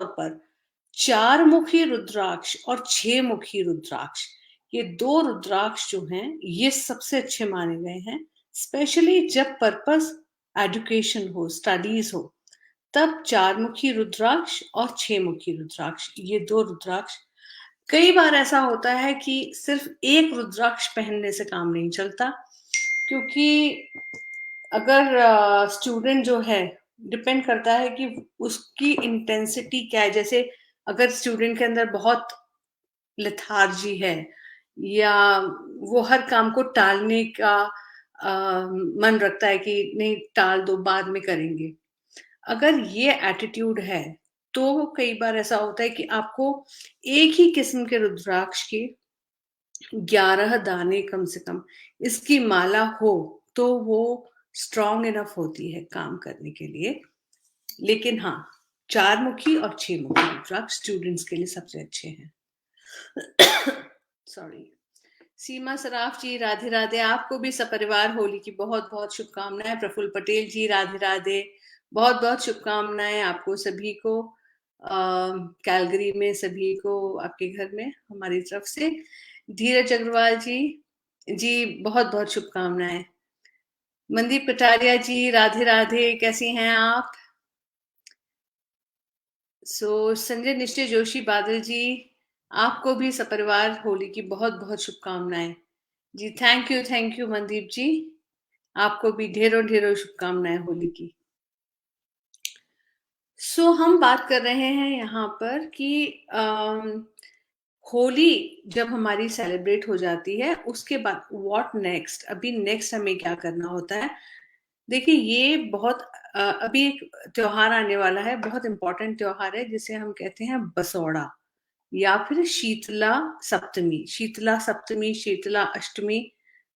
पर 4 मुखी रुद्राक्ष और 6 मुखी रुद्राक्ष, ये 2 रुद्राक्ष जो हैं, ये सबसे अच्छे माने गए हैं। स्पेशली जब पर्पस एजुकेशन हो, स्टडीज हो, तब 4 मुखी रुद्राक्ष और 6 मुखी रुद्राक्ष, ये 2 रुद्राक्ष। कई बार ऐसा होता है कि सिर्फ एक रुद्राक्ष पहनने से काम नहीं चलता, क्योंकि अगर स्टूडेंट जो है, डिपेंड करता है कि उसकी इंटेंसिटी क्या है। जैसे अगर स्टूडेंट के अंदर बहुत लेथार्जी है, या वो हर काम को टालने का मन रखता है कि नहीं, टाल दो, बाद में करेंगे, अगर ये एटीट्यूड है, तो कई बार ऐसा होता है कि आपको एक ही किस्म के रुद्राक्ष के 11 दाने कम से कम इसकी माला हो, तो वो स्ट्रांग इनफ होती है काम करने के लिए। लेकिन हाँ, 4 मुखी और 6 मुखी रुद्राक्ष स्टूडेंट्स के लिए सबसे अच्छे हैं। सॉरी। सीमा सराफ जी, राधे राधे। आपको भी सपरिवार होली की बहुत बहुत शुभकामनाएं। प्रफुल्ल पटेल जी, राधे राधे। बहुत बहुत शुभकामनाएं आपको सभी को, कैलगरी में सभी को, आपके घर में हमारी तरफ से। धीरज अग्रवाल जी, बहुत बहुत शुभकामनाएं। मनदीप कटारिया जी, राधे राधे, कैसी हैं आप? संजय निश्चय जोशी बादल जी, आपको भी सपरिवार होली की बहुत बहुत शुभकामनाएं जी। थैंक यू मनदीप जी, आपको भी ढेरों ढेरों शुभकामनाएं होली की। हम बात कर रहे हैं यहाँ पर कि होली जब हमारी सेलिब्रेट हो जाती है, उसके बाद व्हाट नेक्स्ट, अभी नेक्स्ट हमें क्या करना होता है। देखिए, ये बहुत अभी एक त्योहार आने वाला है, बहुत इंपॉर्टेंट त्योहार है, जिसे हम कहते हैं बसौड़ा या फिर शीतला सप्तमी। शीतला सप्तमी, शीतला अष्टमी,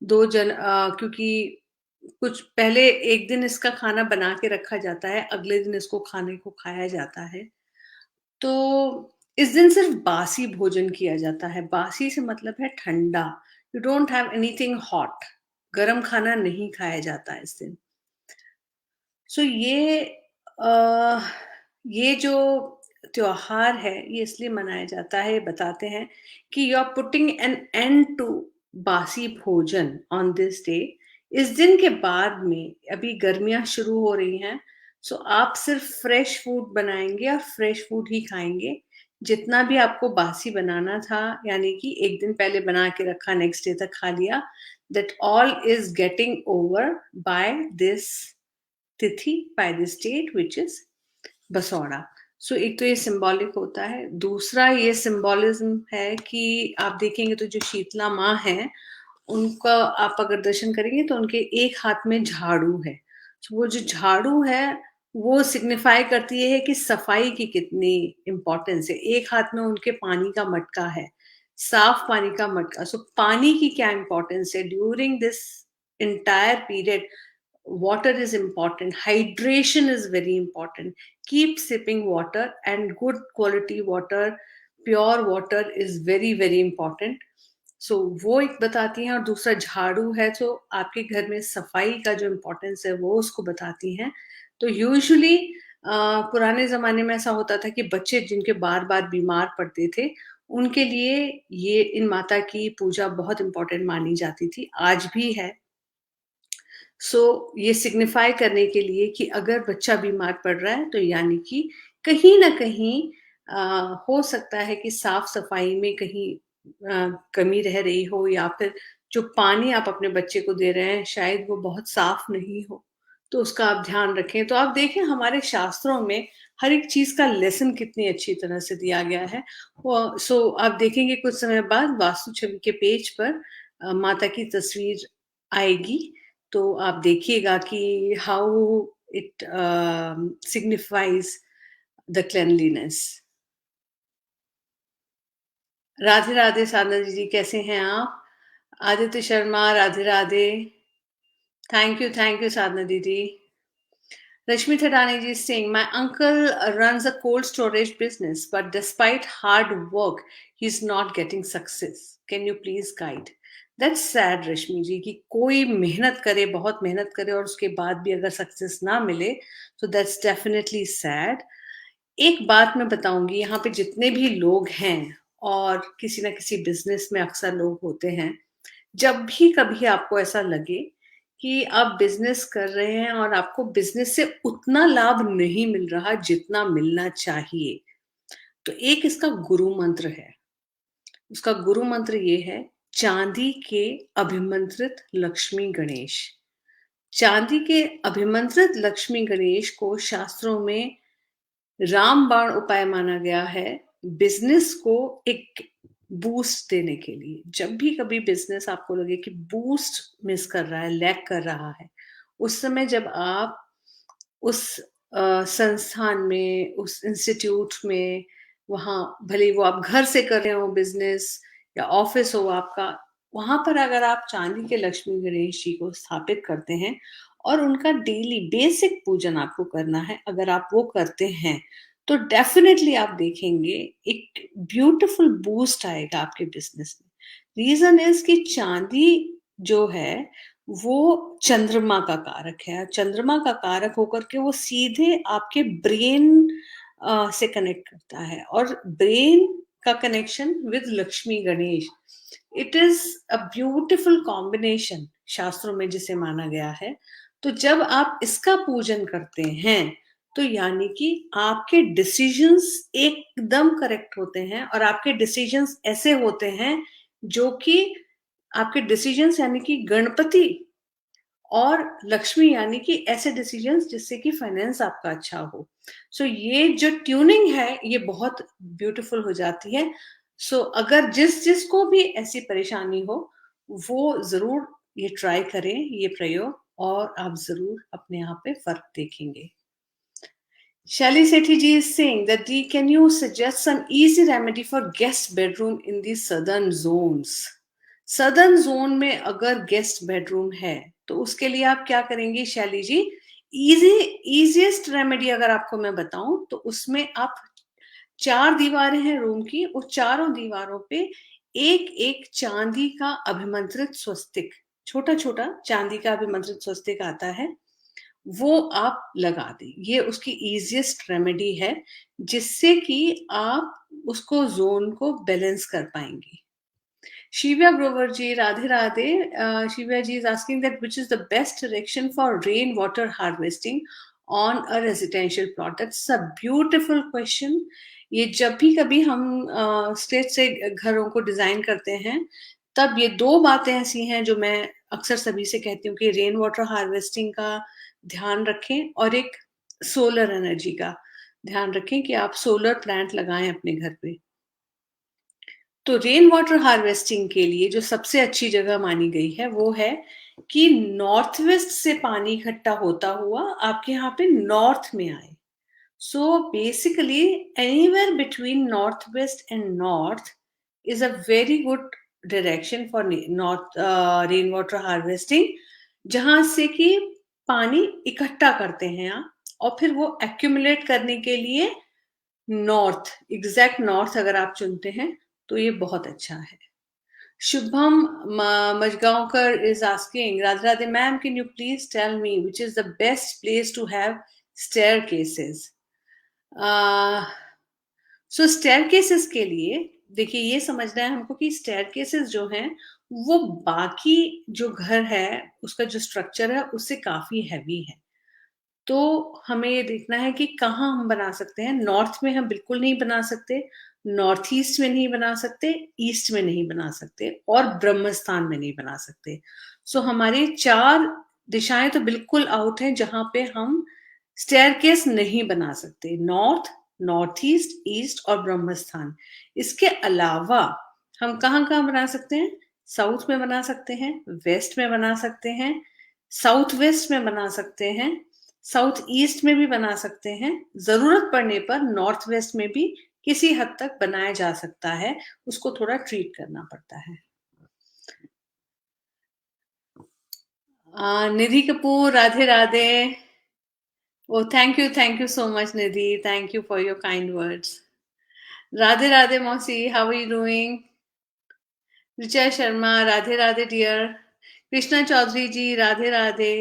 क्योंकि कुछ पहले एक दिन इसका खाना बना के रखा जाता है, अगले दिन इसको खाने को खाया जाता है। तो इस दिन सिर्फ बासी भोजन किया जाता है। बासी से मतलब है ठंडा। You don't have anything hot, गरम खाना नहीं खाया जाता है इस दिन। अ, ये जो त्योहार है, ये इसलिए मनाया जाता है, बताते हैं कि you are putting an end to basi bhojan on this day. इस दिन के बाद में अभी गर्मियां शुरू हो रही हैं, आप सिर्फ फ्रेश फूड बनाएंगे और फ्रेश फूड ही खाएंगे। जितना भी आपको बासी बनाना था, यानी कि एक दिन पहले बना के रखा, नेक्स्ट डे तक खा लिया, that all is getting over by this तिथि, by this date which is Basoda. एक तो ये सिंबॉलिक होता है। दूसरा ये सिंबॉलिज्म है कि आप देखेंगे तो जो शीतला माँ है, उनका आप अगर दर्शन करेंगे तो उनके एक हाथ में झाड़ू है। वो जो झाड़ू है, वो सिग्निफाई करती है कि सफाई की कितनी इंपॉर्टेंस है। एक हाथ में उनके पानी का मटका है, साफ पानी का मटका। पानी की क्या इंपॉर्टेंस है during this entire period? Water is important, hydration is very important. Keep sipping water, and good quality water, pure water is very very important. वो एक बताती हैं। और दूसरा झाड़ू है, तो आपके घर में सफाई का जो इम्पोर्टेंस है वो उसको बताती हैं। तो यूजुअली पुराने जमाने में ऐसा होता था कि बच्चे जिनके बार बार बीमार पड़ते थे, उनके लिए ये इन माता की पूजा बहुत इंपॉर्टेंट मानी जाती थी, आज भी है। ये सिग्निफाई करने के लिए कि अगर बच्चा बीमार पड़ रहा है, तो यानी कि कहीं ना कहीं हो सकता है कि साफ सफाई में कहीं कमी रह रही हो, या फिर जो पानी आप अपने बच्चे को दे रहे हैं शायद वो बहुत साफ नहीं हो, तो उसका आप ध्यान रखें। तो आप देखें, हमारे शास्त्रों में हर एक चीज का लेसन कितनी अच्छी तरह से दिया गया है। आप देखेंगे कुछ समय बाद वास्तु छवि के पेज पर माता की तस्वीर आएगी, तो आप देखिएगा कि how it signifies the cleanliness. Radhe Radhe Sadhana ji, कैसे हैं आप? आदित्य शर्मा, राधे राधे। थैंक यू साधना दीदी। Rashmi Thadani ji is saying, my uncle runs a cold storage business, but despite hard work, he's not getting success. Can you please guide? That's sad, Rashmi ji, कि कोई मेहनत करे, बहुत मेहनत करे, और उसके बाद भी अगर सक्सेस ना मिले, so that's definitely sad. एक बात मैं बताऊँगी, यहाँ पे जितने भी लोग हैं और किसी न किसी बिज़नेस में अक्सर लोग होते हैं, जब भी कभी आपको ऐसा लगे कि आप बिज़नेस कर रहे हैं और आपको बिज़नेस से उतना लाभ नहीं मिल रहा जितना मिलना चाहिए, तो एक इसका गुरु मंत्र है। उसका गुरु मंत्र ये है, चांदी के अभिमंत्रित लक्ष्मी गणेश। चांदी के अभिमंत्रित लक्ष्मी गणेश को शास्त्रों में रामबाण उपाय माना गया है बिजनेस को एक बूस्ट देने के लिए। जब भी कभी बिजनेस आपको लगे कि बूस्ट मिस कर रहा है, लैक कर रहा है, उस समय जब आप उस संस्थान में, उस इंस्टीट्यूट में, वहाँ भले ही वो आप घर से कर रहे हो बिज़नेस या ऑफ़िस हो आपका, वहाँ पर अगर आप चांदी के लक्ष्मी गणेश जी को स्थापित करते हैं और उनका डेली बेसिक पूजन आपको करना है, अगर आप वो करते हैं, तो डेफ़िनिटली आप देखेंगे एक ब्यूटीफुल बूस्ट आएगा आपके बिज़नेस में। रीज़न इज़ कि चांदी जो है वो चंद्रमा का कारक है। चंद्रमा का कारक होकर के वो सीधे आपके ब्रेन से कनेक्ट करता है और ब्रेन का connection with Lakshmi Ganesh. It is a beautiful combination शास्त्रों में जिसे माना गया है। तो जब आप इसका पूजन करते हैं, तो यानी कि आपके डिसीजंस एकदम करेक्ट होते हैं और आपके डिसीजंस ऐसे होते हैं जो कि आपके डिसीजंस यानी कि गणपति और लक्ष्मी यानी कि ऐसे डिसीजंस जिससे कि फाइनेंस आपका अच्छा हो। सो ये जो ट्यूनिंग है ये बहुत ब्यूटीफुल हो जाती है। सो अगर जिसको भी ऐसी परेशानी हो, वो ज़रूर ये ट्राई करें, ये प्रयोग, और आप ज़रूर अपने आप पे फ़र्क देखेंगे। Shelly Sethi ji is saying that can you suggest some easy remedy for guest bedroom in the southern zones? Southern zone में अगर गेस्ट बेडरूम है तो उसके लिए आप क्या करेंगे शैली जी? इजीएस्ट रेमेडी अगर आपको मैं बताऊं तो उसमें आप 4 दीवारें हैं रूम की, उस चारों दीवारों पे एक एक चांदी का अभिमंत्रित स्वस्तिक, छोटा छोटा चांदी का अभिमंत्रित स्वस्तिक आता है, वो आप लगा दें। ये उसकी ईज़िएस्ट रेमेडी है, जिससे कि आप उसको ज़ोन को बैलेंस कर पाएँगे। शिव्या ग्रोवर जी, राधे राधे। शिव्या जी is asking that which is the best direction for rain water harvesting on a residential plot? That's a beautiful question. ये जब भी कभी हम स्टेज से घरों को डिजाइन करते हैं, तब ये 2 बातें ऐसी हैं जो मैं अक्सर सभी से कहती हूँ कि रेन वाटर हार्वेस्टिंग का ध्यान रखें और एक सोलर एनर्जी का ध्यान रखें कि आप सोलर प्लांट लगाएं अपने घर पे। तो रेन वाटर हार्वेस्टिंग के लिए जो सबसे अच्छी जगह मानी गई है वो है कि नॉर्थ वेस्ट से पानी इकट्ठा होता हुआ आपके यहाँ पे नॉर्थ में आए। So basically anywhere between north west and north is a very good direction for north rain water harvesting, जहां से कि पानी इकट्ठा करते हैं आप और फिर वो एक्यूमुलेट करने के लिए नॉर्थ, एग्जैक्ट नॉर्थ अगर आप चुनते हैं तो ये बहुत अच्छा है। Shubham Majgaonkar is asking, Radhe Radhe ma'am, can you please tell me which is the best place to have staircases? So staircases के लिए देखिए ये समझना है हमको कि staircases जो हैं वो बाकी जो घर है उसका जो स्ट्रक्चर है उससे काफी हैवी है। तो हमें ये देखना है कि कहाँ हम बना सकते हैं। नॉर्थ में हम बिल्कुल नहीं बना सकते, नॉर्थ ईस्ट में नहीं बना सकते, ईस्ट में नहीं बना सकते और ब्रह्मस्थान में नहीं बना सकते। सो हमारी 4 दिशाएं तो बिल्कुल आउट हैं जहां पे हम स्टेयरकेस नहीं बना सकते। नॉर्थ, नॉर्थ ईस्ट, ईस्ट और ब्रह्मस्थान। इसके अलावा हम कहाँ-कहाँ बना सकते हैं? साउथ में बना सकते हैं, वेस्ट में बना सकते हैं, साउथ वेस्ट में बना सकते हैं, साउथ ईस्ट में भी बना सकते हैं, ज़रूरत पड़ने पर नॉर्थ वेस्ट में भी किसी हद तक बनाया जा सकता है, उसको थोड़ा ट्रीट करना पड़ता है। निधि Kapoor, Radhe Radhe. Oh, thank you so much, Nidhi. Thank you for your kind words. Radhe Radhe Mosi, how are you doing? Richa Sharma, Radhe Radhe dear. Krishna Chaudhary जी, राधे राधे।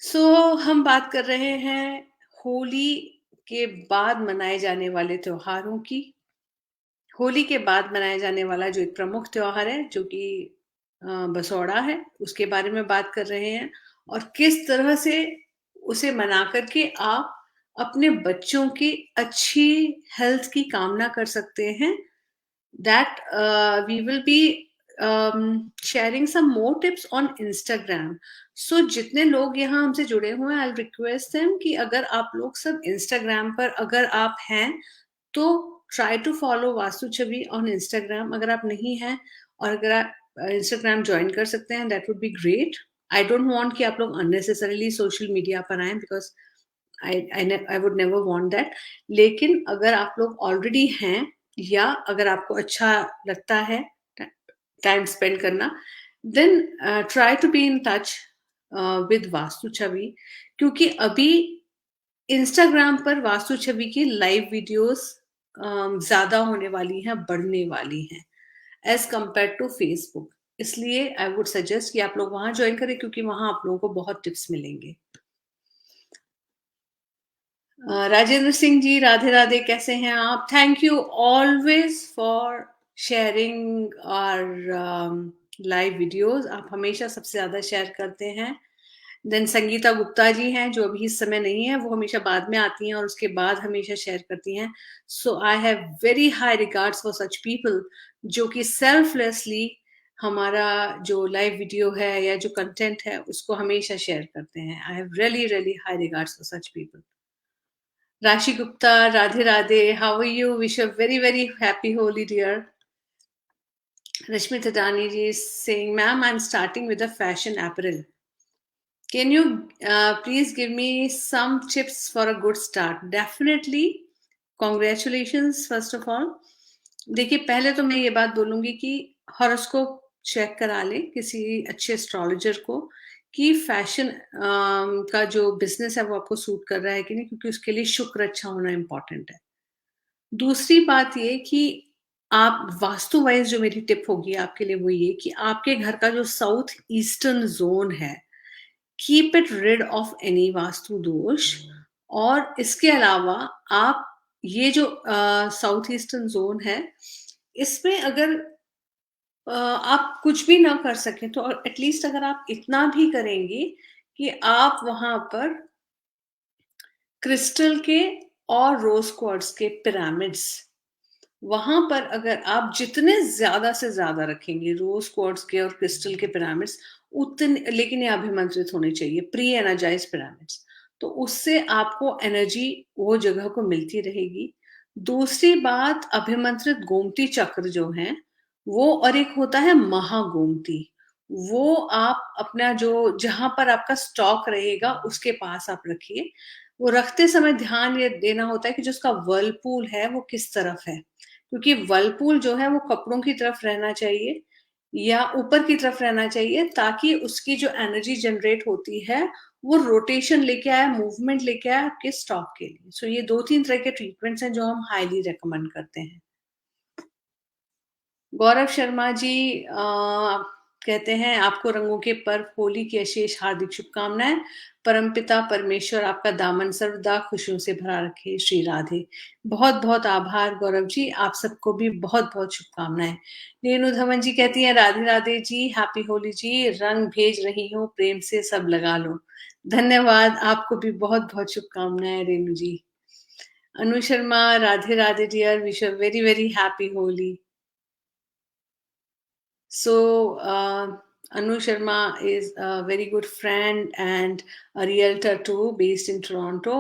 सो हम बात कर रहे हैं होली के बाद मनाए जाने वाले त्योहारों की, होली के बाद मनाया जाने वाला जो एक प्रमुख त्योहार है जो कि बसौड़ा है, उसके बारे में बात कर रहे हैं और किस तरह से उसे मना कर के आप अपने बच्चों की अच्छी हेल्थ की कामना कर सकते हैं। that we will be sharing some more tips on Instagram. So जितने लोग यहाँ हमसे जुड़े हुए हैं, I'll request them कि अगर आप लोग सब Instagram पर अगर आप हैं तो try to follow Vastu Chhavi on Instagram. अगर आप नहीं हैं और अगर आप इंस्टाग्राम ज्वाइन कर सकते हैं that would be great. I don't want कि आप लोग अननेसेसरीली सोशल मीडिया पर आएं because I would never want that. लेकिन अगर आप लोग ऑलरेडी हैं या अगर आपको अच्छा लगता है टाइम स्पेंड करना then try to be in touch with Vastu Chhavi, क्योंकि अभी इंस्टाग्राम पर वास्तु छवि की लाइव वीडियोस ज्यादा होने वाली हैं, बढ़ने वाली हैं एज कंपेयर टू फेसबुक। इसलिए आई वुड सजेस्ट कि आप लोग वहां ज्वाइन करें क्योंकि वहां आप लोगों को बहुत टिप्स मिलेंगे। राजेंद्र सिंह जी, राधे राधे, कैसे हैं आप? Thank you always for sharing our live videos. आप हमेशा सबसे ज्यादा शेयर करते हैं। देन संगीता गुप्ता जी हैं जो अभी इस समय नहीं है, वो हमेशा बाद में आती हैं और उसके बाद हमेशा शेयर करती हैं। So I have very high regards for such people जो कि सेल्फलेसली हमारा जो लाइव वीडियो है या जो कंटेंट है उसको हमेशा शेयर करते हैं। I have really really high regards for such people. Rashi Gupta, Radhe Radhe, how are you? Wish a very very happy Holi dear. Rashmi Thadani ji is saying, ma'am, I'm starting with a fashion apparel. Can you please give me some tips for a good start? Definitely. Congratulations, first of all. देखिए, पहले तो मैं ये बात बोलूंगी कि horoscope check करा ले किसी अच्छे एस्ट्रोलॉजर को कि फैशन का जो बिजनेस है वो आपको सूट कर रहा है कि नहीं, क्योंकि उसके लिए शुक्र अच्छा होना इम्पोर्टेंट है। दूसरी बात ये कि आप वास्तु वाइज जो मेरी टिप होगी आपके लिए वो ये कि आपके घर का जो साउथ ईस्टर्न जोन है, keep it rid of any vastu dosh. और इसके अलावा आप ये जो साउथ ईस्टर्न जोन है इसमें अगर आप कुछ भी ना कर सके तो एटलीस्ट अगर आप इतना भी करेंगे कि आप वहां पर क्रिस्टल के और रोज क्वार्ट्ज के पिरामिड्स, वहां पर अगर आप जितने ज्यादा से ज्यादा रखेंगे रोज क्वार्ट्ज के और क्रिस्टल के पिरामिड्स उतने, लेकिन ये अभिमंत्रित होने चाहिए, प्री एनर्जाइज पिरामिड्स, तो उससे आपको एनर्जी वो जगह को मिलती रहेगी। दूसरी बात, अभिमंत्रित गोमती चक्र जो है वो, और एक होता है महागोमती, वो आप अपना जो जहां पर आपका स्टॉक रहेगा उसके पास आप रखिए। वो रखते समय ध्यान ये देना होता है कि जो उसका वर्लपूल है वो किस तरफ है, क्योंकि वर्लपूल जो है वो कपड़ों की तरफ रहना चाहिए या ऊपर की तरफ रहना चाहिए ताकि उसकी जो एनर्जी जनरेट होती है वो रोटेशन लेके आए, मूवमेंट लेके आए आपके स्टॉक के लिए। सो ये 2-3 तरह के ट्रीटमेंट्स हैं जो हम हाईली रेकमेंड करते हैं। गौरव शर्मा जी कहते हैं आपको रंगों के पर्व होली की अशेष हार्दिक शुभकामनाएं। परमपिता परमेश्वर आपका दामन सर्वदा खुशियों से भरा रखे। श्री राधे। बहुत बहुत आभार गौरव जी, आप सबको भी बहुत बहुत शुभकामनाएं। रेणु धवन जी कहती हैं राधे राधे जी, हैप्पी होली जी, रंग भेज रही हूँ प्रेम से सब लगा लो। धन्यवाद, आपको भी बहुत बहुत शुभकामनाएं Renu ji. Anu Sharma, Radhe Radhe dear, wish a very very happy Holi. So, Anu Sharma is a very good friend and a realtor too, based in Toronto.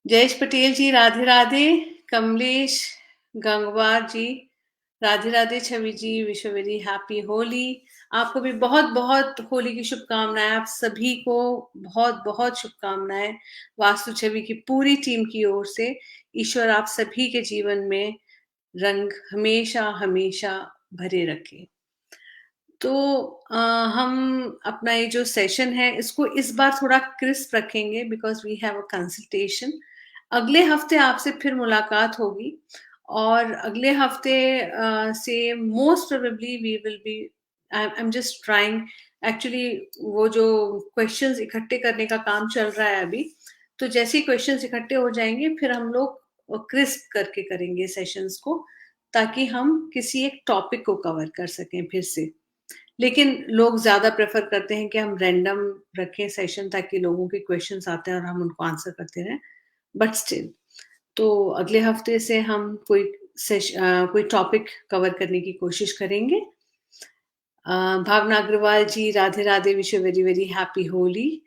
Jayesh Patel ji, Radhe Radhe. Kamlesh Gangwar ji, Radhe Radhe. Chhavi ji, wish very happy Holi. आपको भी बहुत बहुत होली की शुभकामनाएं। आप सभी को बहुत बहुत शुभकामनाएं वास्तु छवि की पूरी टीम की ओर से। ईश्वर आप सभी के जीवन में रंग हमेशा हमेशा भरे रखे। तो हम अपना ये जो सेशन है इसको इस बार थोड़ा क्रिस्प रखेंगे because we have a consultation. अगले हफ्ते आपसे फिर मुलाकात होगी और अगले हफ्ते से most probably we will be, I am just trying actually, वो जो क्वेश्चंस इकट्ठे करने का काम चल रहा है अभी, तो जैसे ही क्वेश्चंस इकट्ठे हो जाएँगे फिर हम लोग क्रिस्प करके करेंगे सेशंस को, ताकि हम किसी एक टॉपिक को कवर कर सकें फिर से। लेकिन लोग ज़्यादा प्रेफ़र करते हैं कि हम रैंडम रखें सेशन, ताकि लोगों के क्वेश्चंस आते हैं और हम उनको आंसर करते रहें। बट स्टिल, तो अगले हफ्ते से हम कोई टॉपिक कवर करने की कोशिश करेंगे। Bhavna Agarwal ji, Radhe Radhe, wish you very very happy Holi.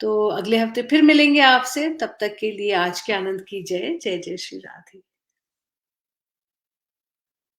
तो अगले हफ्ते फिर मिलेंगे आपसे, तब तक के लिए आज के आनंद की जय, जय जय श्री राधे।